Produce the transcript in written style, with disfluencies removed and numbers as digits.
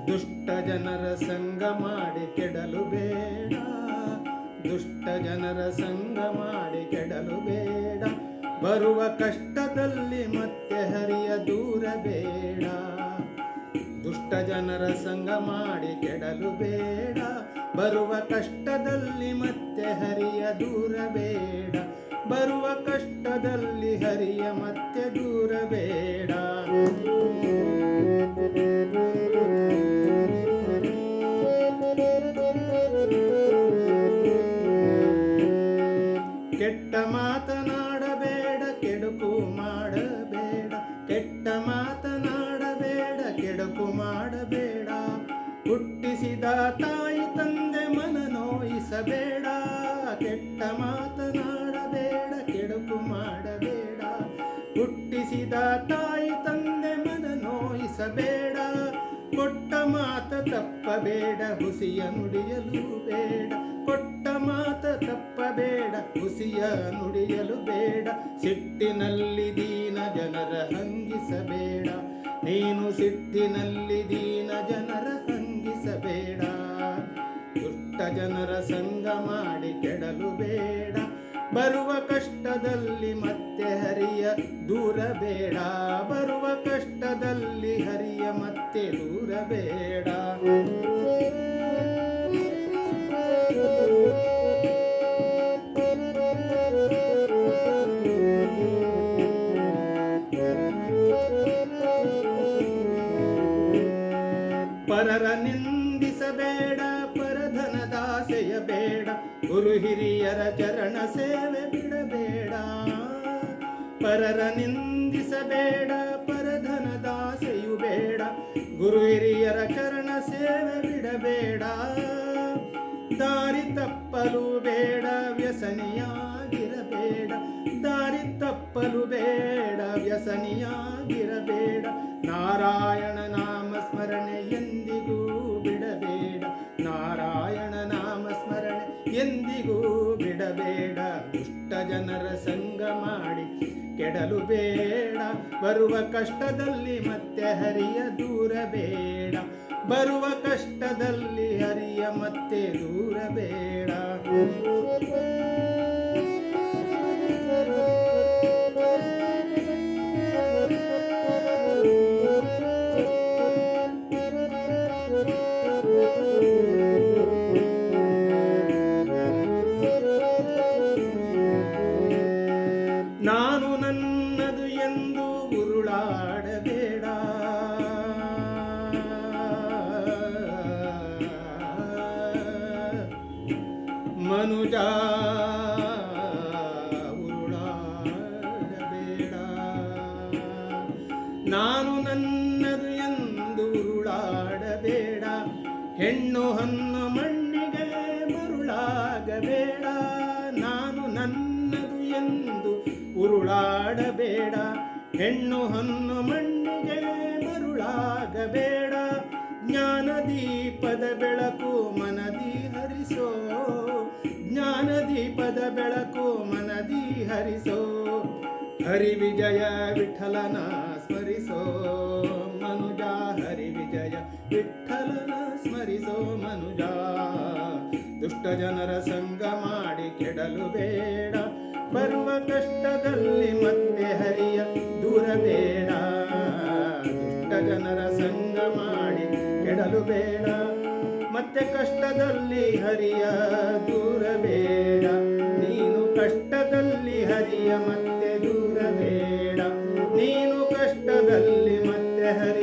ದುಷ್ಟ ಜನರ ಸಂಗ ಮಾಡಿ ಕೆಡಲು ಬೇಡ, ದುಷ್ಟ ಜನರ ಸಂಗ ಮಾಡಿ ಕೆಡಲು ಬೇಡ, ಬರುವ ಕಷ್ಟದಲ್ಲಿ ಮತ್ತೆ ಹರಿಯ ದೂರ ಬೇಡ. ದುಷ್ಟ ಜನರ ಸಂಗ ಮಾಡಿ ಕೆಡಲು ಬೇಡ, ಬರುವ ಕಷ್ಟದಲ್ಲಿ ಮತ್ತೆ ಹರಿಯ ದೂರ ಬೇಡ, ಬರುವ ಕಷ್ಟದಲ್ಲಿ ಹರಿಯ ಮತ್ತೆ ದೂರ ಬೇಡ. ಕೆಟ್ಟ ಮಾತನಾಡಬೇಡ, ಕೆಡುಕು ಮಾಡಬೇಡ, ಕೆಟ್ಟ ಮಾತನಾಡಬೇಡ, ಕೆಡುಕು ಮಾಡಬೇಡ, ಹುಟ್ಟಿಸಿದ ತಾಯಿ ತಂದೆ ಮನ ನೋಯಿಸಬೇಡ. ಕೆಟ್ಟ ಮಾತನಾಡಬೇಡ, ಕೆಡುಕು ಮಾಡಬೇಡ, ಹುಟ್ಟಿಸಿದ ತಾಯಿ ತಂದೆ ಮನ ನೋಯಿಸಬೇಡ, ಕೊಟ್ಟ ಮಾತ ತಪ್ಪಬೇಡ, ಹುಸಿಯ ನುಡಿಯಲು ಬೇಡ, ಕೊಟ್ಟ ಮಾತ ತಪ್ಪಬೇಡ, ಹುಸಿಯ ನುಡಿಯಲು ಬೇಡ, ಸಿಟ್ಟಿನಲ್ಲಿ ದೀನ ಜನರ ಹಂಗಿಸಬೇಡ, ನೀನು ಸಿಟ್ಟಿನಲ್ಲಿ ದೀನ ಜನರ ಹಂಗಿಸಬೇಡ. ದುಷ್ಟ ಜನರ ಸಂಗ ಮಾಡಿ ಕೆಡಲು ಬೇಡ, ಬರುವ ಕಷ್ಟದಲ್ಲಿ ಮತ್ತೆ ಹರಿಯ ದೂರ ಬೇಡ, ಬರುವ ಕಷ್ಟದಲ್ಲಿ ಹರಿಯ ಮತ್ತೆ ದೂರ ಬೇಡ. ಪರರ ನಿಂದಿಸಬೇಡ, ಪರಧನದಾಸೆಯ ಬೇಡ, ಗುರು ಹಿರಿಯರ ಚರಣ ಸೇವೆ ಬಿಡಬೇಡ. ಪರರ ನಿಂದಿಸಬೇಡ, ಪರಧನದಾಸೆಯು ಬೇಡ, ಗುರು ಹಿರಿಯರ ಚರಣ ಸೇವೆ ಬಿಡಬೇಡ. ದಾರಿ ತಪ್ಪಲು ಬೇಡ, ವ್ಯಸನಿಯಾಗಿರಬೇಡ, ದಾರಿ ತಪ್ಪಲು ಬೇಡ, ವ್ಯಸನಿಯಾಗಿರಬೇಡ. ನಾರಾಯಣ ನಾಮ ಸ್ಮರಣೆ ಎಂದಿಗೂ ಬಿಡಬೇಡ, ನಾರಾಯಣ ನಾಮ ಸ್ಮರಣೆ ಎಂದಿಗೂ ಬಿಡಬೇಡ. ದುಷ್ಟ ಜನರ ಸಂಗ ಮಾಡಿ ಕೆಡಲು ಬೇಡ, ಬರುವ ಕಷ್ಟದಲ್ಲಿ ಮತ್ತೆ ಹರಿಯ ದೂರ ಬೇಡ, ಬರುವ ಕಷ್ಟದಲ್ಲಿ ಹರಿಯ ಮತ್ತೆ ದೂರ ಬೇಡ. ನಾನು ನನ್ನದು ಎಂದು ಉರುಳಾಡಬೇಡ, ಮನುಜ ಉರುಳಾಡಬೇಡ. ನಾನು ನನ್ನದು ಎಂದು ಉರುಳಾಡಬೇಡ, ಹೆಣ್ಣು ಹಣ್ಣು ಮಣ್ಣಿಗೆ ಮರುಳಾಗಬೇಡ. ನಾನು ನನ್ನದು ಎಂದು ಉರುಳಾಡಬೇಡ, ಹೆಣ್ಣು ಹಣ್ಣು ಮಣ್ಣಿಗೆ ಮರುಳಾಗಬೇಡ. ಜ್ಞಾನ ದೀಪದ ಬೆಳಕು ಮನದಿ ಹರಿಸೋ, ಜ್ಞಾನ ದೀಪದ ಬೆಳಕು ಮನದಿ ಹರಿಸೋ. ಹರಿ ವಿಜಯ ವಿಠಲನ ಸ್ಮರಿಸೋ ಮನುಜ, ಹರಿ ವಿಜಯ ವಿಠಲನ ಸ್ಮರಿಸೋ ಮನುಜ. ದುಷ್ಟ ಜನರ ಸಂಗ ಮಾಡಿ ಕೆಡಲು ಬೇಡ, ಬರುವ ಕಷ್ಟದಲ್ಲಿ ಮತ್ತೆ ಹರಿಯ ದೂರ ಬೇಡ. ದುಷ್ಟ ಜನರ ಸಂಗ ಮಾಡಿ ಕೆಡಲು ಬೇಡ, ಮತ್ತೆ ಕಷ್ಟದಲ್ಲಿ ಹರಿಯ ದೂರ ಬೇಡ, ನೀನು ಕಷ್ಟದಲ್ಲಿ ಹರಿಯ ಮತ್ತೆ ದೂರ ಬೇಡ, ನೀನು ಕಷ್ಟದಲ್ಲಿ ಮತ್ತೆ ಹರಿಯ